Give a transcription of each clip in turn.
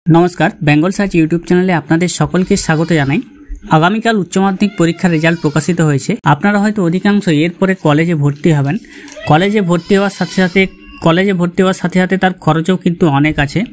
नमस्कार बेंगल सार्च यूट्यूब चैनले आपनादेर सकलके स्वागत जानाई। आगामीकाल उच्च माध्यमिक परीक्षार रेजाल्ट प्रकाशित हयेछे। आपनारा हयतो अधिकांश एरपरे कलेजे भर्ती हबेन। कलेजे भर्ती हওয়ার साथे साथे तार खरचও किन्तु अनेक आछे।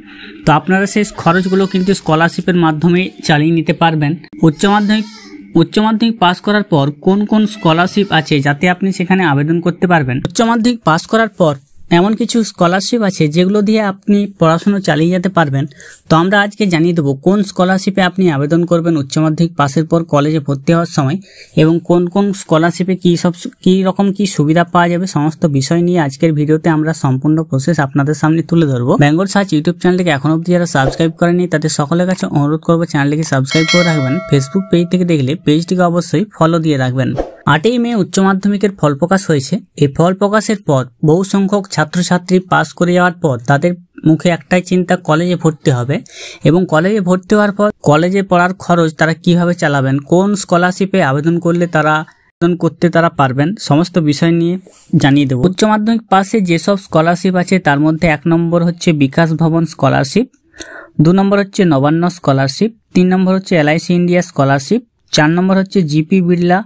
तो आपनारा सेई खरचगुलो किन्तु स्कलारशिपेर माध्यमे चालिये निते पारबेन। उच्च माध्यमिक पास करार पर कोन कोन स्कलारशिप आछे जाते आपनि सेखाने आवेदन करते पारबेन। उच्च माध्यमिक पास करार पर एमन किछु स्कलारशिप आछे जेगुलो दिये आपनि पढ़ाशोना चालिये जेते पारबेन। तो आमरा आजके जानिये देब कोन स्कलारशिपे आपनि आवेदन करबेन उच्च माध्यमिक पासेर पर कलेजे भर्ती हওয়ার समय एबं कोन कोन स्कलारशिपे की रकम की सुविधा पाওয়া যাবে समस्त विषय निये आजकेर भिडियोते आमरा सम्पूर्ण प्रसेस आपनादेर सामने तुले धरबो। बेंगल सार्च यूट्यूब चैनलटिके एखोनो अब्दि जारा सबस्क्राइब करेननि तादेर सकलेर काछे अनुरोध करब चैनलटिके सबस्क्राइब करे राखबेन। फेसबुक पेज थेके देखले पेजटिके अवश्यई फलो दिये राखबेन। 8 मे उच्च माध्यमिकेर फल प्रकाश हयेछे। एई फल प्रकाशेर पर बहु संख्यक छात्र छात्री पास करे जाওয়ার पर तादेर मुखे एकटाई चिंता कलेजे भर्ती हबे एबं कलेजे भर्ती हওয়ার पर कलेजे पढ़ार खरच तारा किभाबे चालाबेन, कोन स्कलारशिपे आवेदन करले तारा आवेदन करते तारा पारबेन समस्त विषय निये जानिये देब। उच्च माध्यमिक पासे जे सब स्कलारशिप आछे तार मध्ये 1 नम्बर हच्छे विकास भवन स्कलारशिप, 2 नम्बर हच्छे नबान्न स्कलारशिप, 3 नम्बर हच्छे LIC इंडिया स्कलारशिप, 4 नम्बर हच्छे GP बिड़ला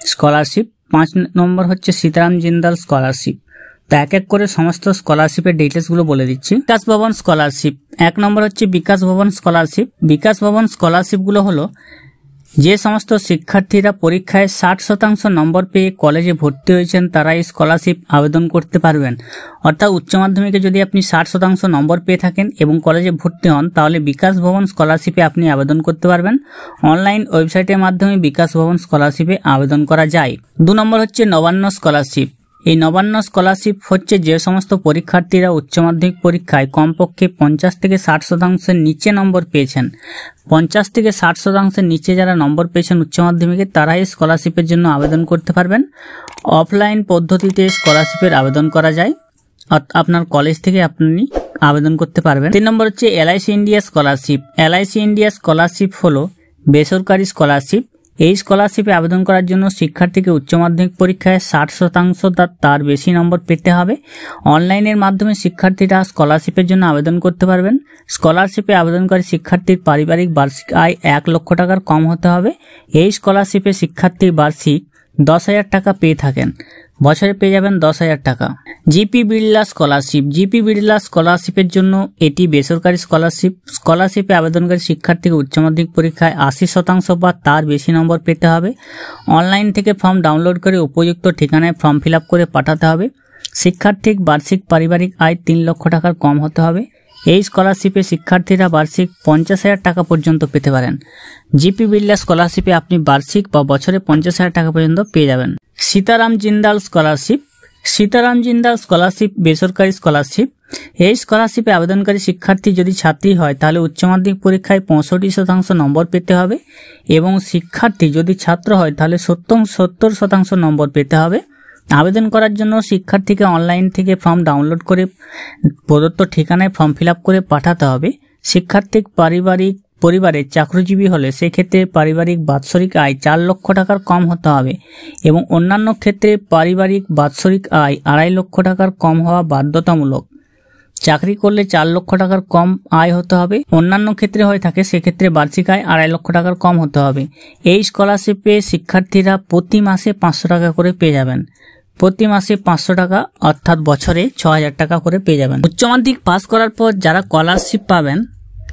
स्कलारशिप, 5 नम्बर हच्छे सीताराम जिंदाल स्कलारशिप। तो एक एक करे समस्त स्कलारशिपेर डिटेल्सगुलो बोले दिচ্ছি। विकास भवन स्कलारशिप 1 नम्बर हच्छे विकास भवन स्कलारशिप। विकास भवन स्कलारशिपगुलो हलो जे समस्त शिक्षार्थीरा परीक्षाय 60% नम्बर पेये कलेजे भर्ती हयेछेन तारा एई स्कलारशिप आवेदन करते पारबेन। अर्थात उच्च माध्यमिके यदि आपनि 60% नम्बर पेये थाकेन एबं कलेजे भर्ती हन ताहले विकास भवन स्कलारशिपे आपनि आवेदन करते पारबेन। अनलाइन वेबसाइटेर माध्यमे विकास भवन स्कलारशिपे आवेदन करा जाय। 2 नम्बर हच्छे नबान्न स्कलारशिप। এই নবান্ন স্কলারশিপ হচ্ছে যে সমস্ত পরীক্ষার্থীরা উচ্চ মাধ্যমিক পরীক্ষায় কমপক্ষে 50 থেকে 60% নিচে নম্বর পেয়েছেন। 50 থেকে 60% নিচে যারা নম্বর পেয়েছেন উচ্চ মাধ্যমিকে তারা এই স্কলারশিপের জন্য আবেদন করতে পারবেন। অফলাইন পদ্ধতিতে স্কলারশিপের আবেদন করা যায়। আপনার কলেজ থেকে আপনি আবেদন করতে পারবেন। 3 নম্বর হচ্ছে LIC India scholarship. LIC India scholarship হলো বেসরকারি স্কলারশিপ। এই স্কলারশিপে আবেদন করার জন্য শিক্ষার্থীকে উচ্চ মাধ্যমিক পরীক্ষায় 60% তার বেশি নম্বর পেতে হবে। অনলাইনের মাধ্যমে শিক্ষার্থীরা স্কলারশিপের জন্য আবেদন করতে পারবেন। স্কলারশিপে আবেদনকারী শিক্ষার্থীর পারিবারিক বার্ষিক আয় 1 লক্ষ টাকার কম হতে হবে। এই স্কলারশিপে শিক্ষার্থী বার্ষিক 10,000 টাকা পেয়ে থাকেন, বছরে পেয়ে যাবেন 10,000 টাকা। GP Birla scholarship. GP Birla স্কলারশিপের জন্য এটি বেসরকারি স্কলারশিপ। স্কলারশিপে আবেদনকারী শিক্ষার্থীকে উচ্চ মাধ্যমিক পরীক্ষায় 80% বা তার বেশি নম্বর পেতে হবে। অনলাইন থেকে ফর্ম ডাউনলোড করে উপযুক্ত ঠিকানায় ফর্ম ফিল আপ করে পাঠাতে হবে। শিক্ষার্থীর বার্ষিক পারিবারিক আয় 3 লক্ষ টাকার কম হতে হবে। এই স্কলারশিপে শিক্ষার্থীরা বার্ষিক 50,000 টাকা পর্যন্ত পেতে পারেন। জিপি বিড়লা স্কলারশিপে আপনি বার্ষিক বা বছরে 50,000 টাকা পর্যন্ত পেয়ে যাবেন। सीताराम जिंदाल स्कलारशिप। सीताराम जिंदाल स्कलारशिप बेसरकारी स्कलारशिप। এই স্কলারশিপে আবেদনকারী শিক্ষার্থী যদি ছাত্রী হয় তাহলে উচ্চ মাধ্যমিক পরীক্ষায় 65% নম্বর পেতে হবে এবং শিক্ষার্থী যদি ছাত্র হয় তাহলে 70% নম্বর পেতে হবে। আবেদন করার জন্য শিক্ষার্থীকে অনলাইন থেকে ফর্ম ডাউনলোড করে প্রদত্ত ঠিকানায় ফর্ম ফিল আপ করে পাঠাতে হবে। শিক্ষার্থীর পরিবারের চাকরিজীবী হলে সেক্ষেত্রে পারিবারিক বাৎসরিক আয় 4 লক্ষ টাকার কম হতে হবে এবং অন্যান্য ক্ষেত্রে পারিবারিক বাৎসরিক আয় 2.5 লক্ষ টাকার কম হওয়া বাধ্যতামূলক। চাকরি করলে 4 লক্ষ টাকার কম আয় হতে হবে। অন্যান্য ক্ষেত্রে হয়ে থাকে সেক্ষেত্রে বার্ষিক আয় 2.5 লক্ষ টাকার কম হতে হবে। এই স্কলারশিপে শিক্ষার্থীরা প্রতি মাসে 500 টাকা করে পেয়ে যাবেন। প্রতি মাসে 500 টাকা অর্থাৎ বছরে 6,000 টাকা করে পেয়ে যাবেন। উচ্চ মাধ্যমিক পাস করার পর যারা স্কলারশিপ পাবেন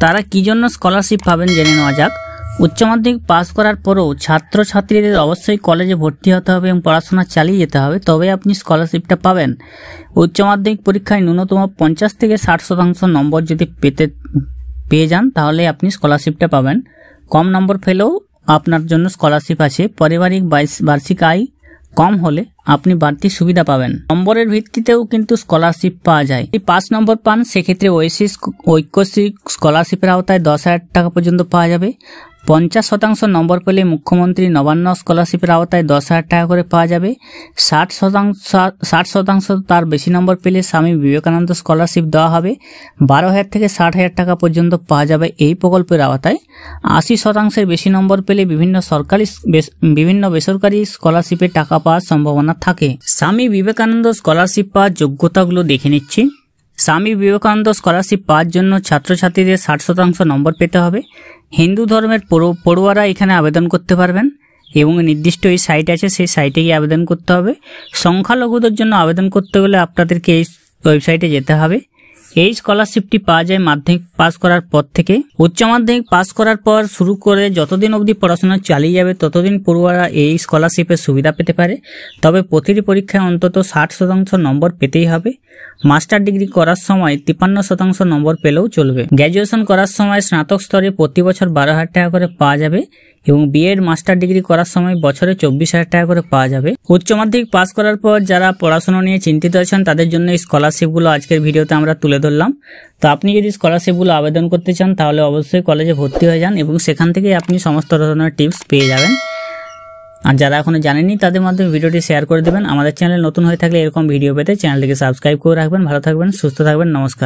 তারা কি জন্য স্কলারশিপ পাবেন জেনে নেওয়া যাক। উচ্চ মাধ্যমিক পাস করার পরেও ছাত্রছাত্রীদের অবশ্যই কলেজে ভর্তি হতে হবে এবং পড়াশোনা চালিয়ে যেতে হবে, তবে আপনি স্কলারশিপটা পাবেন। উচ্চ মাধ্যমিক পরীক্ষায় ন্যূনতম 50 থেকে 60% নম্বর যদি পেয়ে যান তাহলে আপনি স্কলারশিপটা পাবেন। কম নম্বর পেলেও আপনার জন্য স্কলারশিপ আছে। পারিবারিক বার্ষিক আয় কম হলে আপনি বাড়তি সুবিধা পাবেন। নম্বরের ভিত্তিতেও কিন্তু স্কলারশিপ পাওয়া যায়। যদি 5 নম্বর পান সেক্ষেত্রে ওয়েসিস ঐক্যশ্রী স্কলারশিপের আওতায় 10,000 টাকা পর্যন্ত পাওয়া যাবে। 50% নম্বর পেলে মুখ্যমন্ত্রী নবান্ন স্কলারশিপের আওতায় 10,000 টাকা করে পাওয়া যাবে। 60% তার বেশি নম্বর পেলে স্বামী বিবেকানন্দ স্কলারশিপ দেওয়া হবে। 12,000 থেকে 60,000 টাকা পর্যন্ত পাওয়া যাবে এই প্রকল্পের আওতায়। 80% বেশি নম্বর পেলে বিভিন্ন বেসরকারি স্কলারশিপে টাকা পাওয়ার সম্ভাবনা থাকে। স্বামী বিবেকানন্দ স্কলারশিপ পাওয়ার যোগ্যতাগুলো দেখে নিচ্ছি। স্বামী বিবেকানন্দ স্কলারশিপ পাওয়ার জন্য ছাত্রছাত্রীদের 60% নম্বর পেতে হবে। হিন্দু ধর্মের পড়ুয়ারা এখানে আবেদন করতে পারবেন এবং নির্দিষ্ট এই সাইট আছে, সেই সাইটে গিয়ে আবেদন করতে হবে। সংখ্যালঘুদের জন্য আবেদন করতে হলে আপনাদেরকে এই ওয়েবসাইটে যেতে হবে। এই স্কলারশিপটি পাওয়া যায় মাধ্যমিক পাস করার পর থেকে। উচ্চ মাধ্যমিক পাস করার পর শুরু করে যতদিন অবধি পড়াশোনা চালিয়ে যাবে ততদিন পড়ুয়ারা এই স্কলারশিপের সুবিধা পেতে পারে। তবে প্রতিটি পরীক্ষায় অন্তত 60% নম্বর পেতেই হবে। মাস্টার ডিগ্রি করার সময় 53% নম্বর পেলেও চলবে। গ্র্যাজুয়েশন করার সময় স্নাতক স্তরে প্রতি বছর 12,000 টাকা করে পাওয়া যাবে এবং বিএড মাস্টার ডিগ্রি করার সময় বছরে 24,000 টাকা করে পাওয়া যাবে। উচ্চ মাধ্যমিক পাস করার পর যারা পড়াশোনা নিয়ে চিন্তিত আছেন তাদের জন্য এই স্কলারশিপগুলো আজকের ভিডিওতে আমরা তুলে ধরলাম। তো আপনি যদি স্কলারশিপগুলো আবেদন করতে চান তাহলে অবশ্যই কলেজে ভর্তি হয়ে যান এবং সেখান থেকে আপনি সমস্ত ধরনের টিপস পেয়ে যাবেন। আর যারা এখনো জানেননি তাদের মাধ্যমে ভিডিওটি শেয়ার করে দেবেন। আমাদের চ্যানেল নতুন হয়ে থাকলে এরকম ভিডিও পেতে চ্যানেলটিকে সাবস্ক্রাইব করে রাখবেন। ভালো থাকবেন, সুস্থ থাকবেন, নমস্কার।